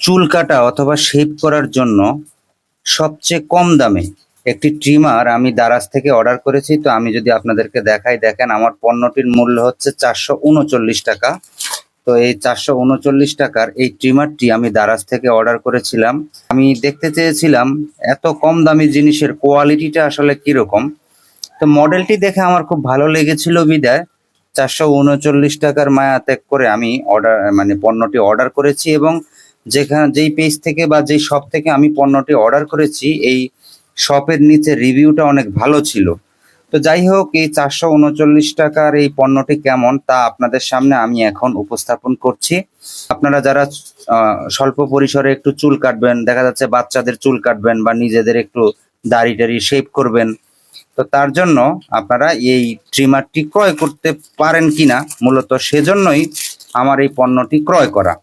চুল কাটা অথবা শেভ করার জন্য সবচেয়ে কম দামে একটি ট্রিমার আমি দারাজ থেকে অর্ডার করেছি। তো আমি যদি আপনাদেরকে দেখাই, দেখেন আমার পণ্যটির মূল্য হচ্ছে 439 টাকা। তো এই 439 টাকার এই ট্রিমারটি আমি দারাজ থেকে অর্ডার করেছিলাম। আমি দেখতে চেয়েছিলাম এত কম দামি জিনিসের কোয়ালিটিটা আসলে কিরকম। তো মডেলটি দেখে আমার খুব ভালো লেগেছিল বিদায় 439 টাকার মায়া ত্যাগ করে আমি পণ্যটি অর্ডার করেছি। এবং যেই পেজ থেকে বা যেই শপ থেকে আমি পণ্যটি অর্ডার করেছি, এই শপের নিচে রিভিউটা অনেক ভালো ছিল। তো যাই হোক, এই 439 টাকার এই পণ্যটি কেমন তা আপনাদের সামনে আমি এখন উপস্থাপন করছি। আপনারা যারা স্বল্প পরিসরে একটু চুল কাটবেন, দেখা যাচ্ছে বাচ্চাদের চুল কাটবেন বা নিজেদের একটু দাড়ি টাড়ি শেভ করবেন, তো তার জন্য আপনারা এই ট্রিমারটি ক্রয় করতে পারেন কিনা, মূলত সেজন্যই আমার এই পণ্যটি ক্রয় করা।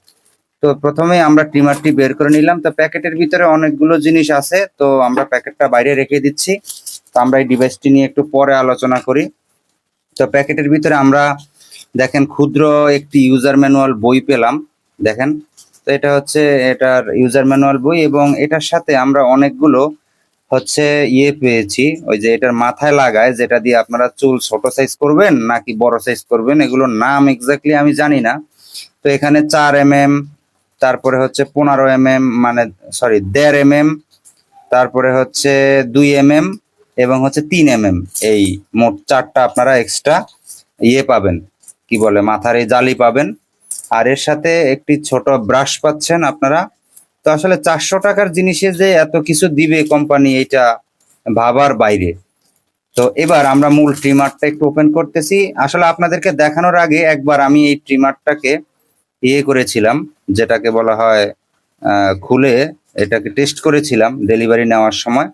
তো প্রথমে আমরা ট্রিমারটি বের করে নিলাম। তো প্যাকেটের ভিতরে অনেকগুলো জিনিস আছে, তো আমরা প্যাকেটটা বাইরে রেখে দিচ্ছি। তো আমরা এই ডিভাইসটি নিয়ে একটু পরে আলোচনা করি। তো প্যাকেটের ভিতরে আমরা দেখেন ক্ষুদ্র একটি ইউজার ম্যানুয়াল বই পেলাম। দেখেন, তো এটা হচ্ছে এটার ইউজার ম্যানুয়াল বই, এবং এটার সাথে আমরা অনেকগুলো পেয়েছি, ওই যে এটার মাথায় লাগায়, যেটা দিয়ে আপনারা চুল ছোট সাইজ করবেন নাকি বড় সাইজ করবেন, এগুলোর নাম এক্স্যাক্টলি আমি জানি না। তো এখানে 4 mm, তারপরে হচ্ছে 15 mm, মানে সরি 1.5 mm, তারপরে হচ্ছে 2 mm এবং হচ্ছে 3 mm। এই মোট 4টা আপনারা এক্সট্রা পাবেন, কি বলে মাথার এই জালি পাবেন। আর এর সাথে একটি ছোট ব্রাশ পাচ্ছেন আপনারা। তো আসলে 400 টাকার জিনিসে যে এত কিছু দিবে কোম্পানি, এটা ভাবার বাইরে। তো এবার আমরা মূল ট্রিমারটা একটু ওপেন করতেছি। আসলে আপনাদেরকে দেখানোর আগে একবার আমি এই ট্রিমারটাকে করেছিলাম, যেটাকে বলা হয় খুলে এটাকে টেস্ট করেছিলাম ডেলিভারি নেওয়ার সময়।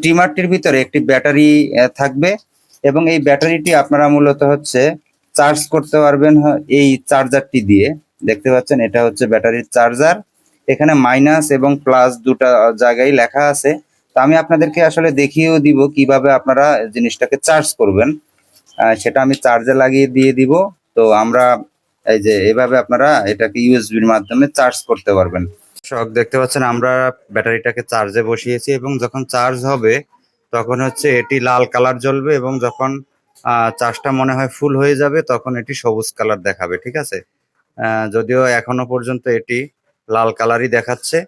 ট্রিমারটির ভিতরে একটি ব্যাটারি থাকবে, এবং এই ব্যাটারিটি আপনারা মূলত চার্জ করতে পারবেন এই চার্জারটি দিয়ে। দেখতে পাচ্ছেন, এটা হচ্ছে ব্যাটারির চার্জার। এখানে মাইনাস এবং প্লাস দুটা জায়গায় লেখা আছে। তো আমি আপনাদেরকে আসলে দেখিয়েও দিব কিভাবে আপনারা জিনিসটাকে চার্জ করবেন, সেটা আমি চার্জে লাগিয়ে দিয়ে দিব। তো আমরা এই যে এভাবে আপনারা এটাকে ইউএসবির মাধ্যমে চার্জ করতে পারবেন। সব দেখতে পাচ্ছেন, আমরা ব্যাটারিটাকে চার্জে বসিয়েছি, এবং যখন চার্জ হবে তখন এটি লাল কালার জ্বলবে, এবং যখন চার্জটা মনে হয় ফুল হয়ে যাবে তখন এটি সবুজ কালার দেখাবে। ঠিক আছে, যদিও এখনো পর্যন্ত এটি লাল কালারই দেখাচ্ছে।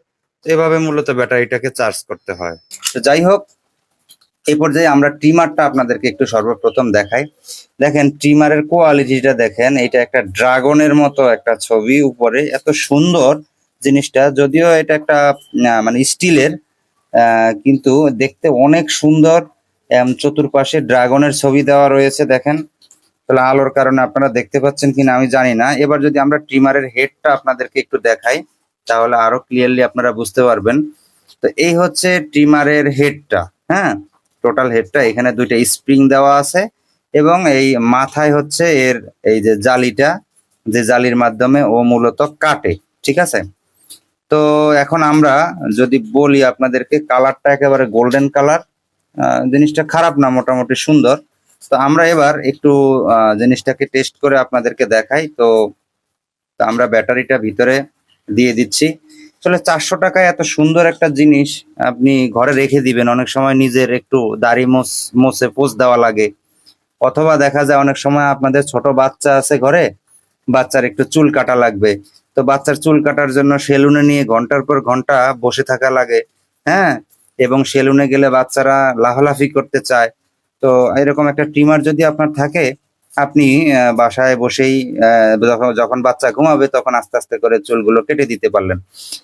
তো এভাবে মূলত ব্যাটারিটাকে চার্জ করতে হয়। তো যাই হোক, এই পর্যায়ে আমরা ট্রিমারটা আপনাদেরকে একটু সর্বপ্রথম দেখাই। দেখেন ট্রিমারের কোয়ালিটিটা দেখেন, এটা একটা ড্রাগনের মতো একটা ছবি উপরে, এত সুন্দর জিনিসটা। যদিও এটা একটা মানে স্টিলের, কিন্তু দেখতে অনেক সুন্দর। চতুর্পাশে ড্রাগনের ছবি দেওয়া রয়েছে দেখেন। তাহলে আলোর কারণে আপনারা দেখতে পাচ্ছেন কিনা আমি জানি না। এবার যদি আমরা ট্রিমারের হেডটা আপনাদেরকে একটু দেখাই, তাহলে আরো ক্লিয়ারলি আপনারা বুঝতে পারবেন। তো এই হচ্ছে ট্রিমারের হেডটা। হ্যাঁ, টোটাল হেডটা, এখানে দুইটা স্প্রিং দেওয়া আছে, এবং এই মাথায় এর এই যে জালিটা, যে জালির মাধ্যমে ও মূলত কাটে। ঠিক আছে, তো এখন আমরা যদি বলি আপনাদেরকে, কালারটা একেবারে গোল্ডেন কালার। জিনিসটা খারাপ না, মোটামুটি সুন্দর। তো আমরা এবার একটু জিনিসটাকে টেস্ট করে আপনাদেরকে দেখাই। তো আমরা ব্যাটারিটা ভিতরে দিয়ে দিচ্ছি। আসলে 400 টাকায় এত সুন্দর একটা জিনিস আপনি ঘরে রেখে দিবেন। অনেক সময় নিজের একটু দাড়ি মোছে পোজ দেওয়া লাগে, অথবা দেখা যায় অনেক সময় আপনাদের ছোট বাচ্চা আছে ঘরে, বাচ্চার একটু চুল কাটা লাগবে। তো বাচ্চার চুল কাটার জন্য সেলুনে নিয়ে ঘন্টার পর ঘন্টা বসে থাকা লাগে। হ্যাঁ, এবং সেলুনে গেলে বাচ্চারা লাফালাফি করতে চায়। তো এরকম একটা ট্রিমার যদি আপনার থাকে, আপনি বাসায় বসেই যখন বাচ্চা ঘুমাবে তখন আস্তে আস্তে করে চুলগুলো কেটে দিতে পারলেন।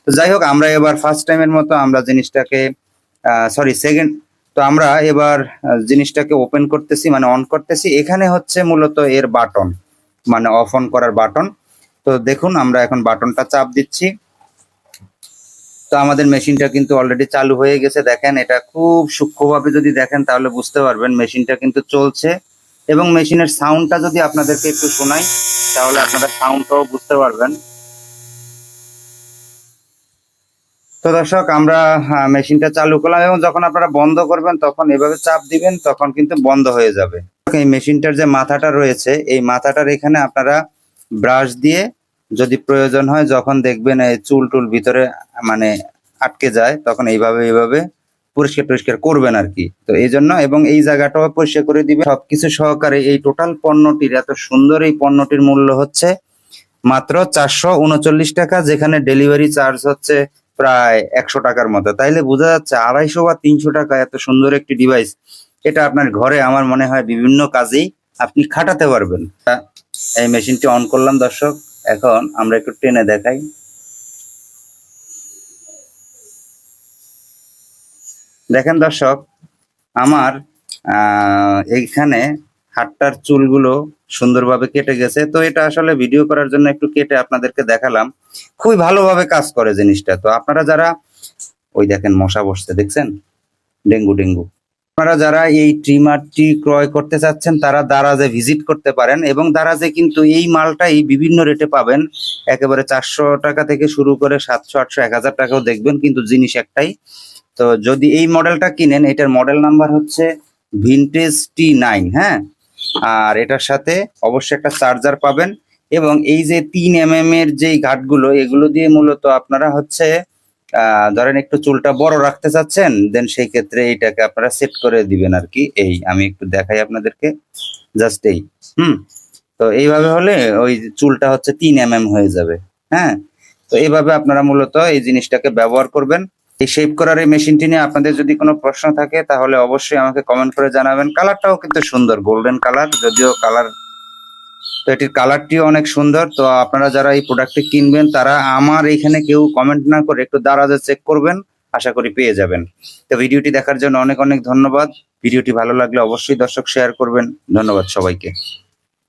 তো যাই হোক, আমরা এবার ফার্স্ট টাইমের মতো আমরা জিনিসটাকে সেকেন্ড, তো আমরা এবার জিনিসটাকে ওপেন করতেছি, মানে অন করতেছি। এখানে মূলত এর বাটন, মানে অফ অন করার বাটন। তো দেখুন, আমরা এখন বাটনটা চাপ দিচ্ছি। তো আমাদের মেশিনটা কিন্তু অলরেডি চালু হয়ে গেছে। দেখেন, এটা খুব সূক্ষ্মভাবে যদি দেখেন তাহলে বুঝতে পারবেন মেশিনটা কিন্তু চলছে। এবং মেশিনের সাউন্ডটা যদি আপনাদেরকে একটু শোনাই, তাহলে আপনারা সাউন্ডটাও বুঝতে পারবেন। তো দর্শক, আমরা মেশিনটা চালু করলাম, এবং যখন আপনারা বন্ধ করবেন তখন এভাবে চাপ দিবেন, তখন কিন্তু বন্ধ হয়ে যাবে। এই মেশিনটার যে মাথাটা রয়েছে, এই মাথাটার এখানে আপনারা ব্রাশ দিয়ে যদি প্রয়োজন হয়, যখন দেখবেন এই চুল টুল ভিতরে মানে আটকে যায়, তখন এইভাবে পরিষ্কার টরিষ্কার করবেন আর কি। তো এই জন্য, এবং এই জায়গাটাও পরিষ্কার করে দিবেন সবকিছু সহকারে। এই টোটাল পণ্যটির, এত সুন্দর এই পণ্যটির মূল্য হচ্ছে মাত্র 439 টাকা, যেখানে ডেলিভারি চার্জ হচ্ছে প্রায় 100 টাকার মতো। তাইলে বোঝা যাচ্ছে 250 বা 300 টাকা এত সুন্দর একটি ডিভাইস, এটা আপনার ঘরে আমার মনে হয় বিভিন্ন কাজেই আপনি খাটাতে পারবেন। এই মেশিনটি অন করলাম দর্শক, এখন আমরা একটু টেনে দেখাই। দেখেন দর্শক, আমার এইখানে হাতটার চুলগুলো সুন্দরভাবে কেটে গেছে। তো এটা আসলে ভিডিও করার জন্য একটু কেটে আপনাদেরকে দেখালাম। খুবই ভালোভাবে কাজ করে জিনিসটা। তো আপনারা যারা, ওই দেখেন মশা বসছে, দেখছেন, ডেঙ্গু। আপনারা যারা এই ট্রিমারটি ক্রয় করতে চাচ্ছেন তারা দারাজে ভিজিট করতে পারেন, এবং দারাজে কিন্তু এই মালটাই বিভিন্ন রেটে পাবেন। একেবারে 400 টাকা থেকে শুরু করে 700, 800, 1000 টাকাও দেখবেন, কিন্তু জিনিস একটাই। তো যদি এই মডেলটা কিনেন, এটার মডেল নাম্বার হচ্ছে ভিনটেজ T9, হ্যাঁ। আর এটার সাথে অবশ্যই একটা চার্জার পাবেন, এবং এই যে 3 mm এর যেই ঘাটগুলো, এগুলো দিয়ে মূলত আপনারা হচ্ছে ধরেন একটু চুলটা বড় রাখতে চাচ্ছেন, দেন সেই ক্ষেত্রে এইটাকে আপনারা সেট করে দিবেন আর কি। এই আমি একটু দেখাই আপনাদেরকে, জাস্ট এই তো এইভাবে হলে ওই চুলটা হচ্ছে 3 mm হয়ে যাবে, হ্যাঁ। তো এইভাবে আপনারা মূলত এই জিনিসটাকে ব্যবহার করবেন। এই শেপ করার এই মেশিনটি নিয়ে আপনাদের যদি কোনো প্রশ্ন থাকে তাহলে অবশ্যই আমাকে কমেন্ট করে জানাবেন। কালারটাও কিন্তু সুন্দর, গোল্ডেন কালার, যদিও কালার, তো এটির কালারটিও অনেক সুন্দর। তো আপনারা যারা এই প্রোডাক্টটি কিনবেন তারা আমার এখানে কেউ কমেন্ট না করে একটু দারাজে চেক করবেন, আশা করি পেয়ে যাবেন। তো ভিডিওটি দেখার জন্য অনেক ধন্যবাদ। ভিডিওটি ভালো লাগলে অবশ্যই দর্শক শেয়ার করবেন। ধন্যবাদ সবাইকে।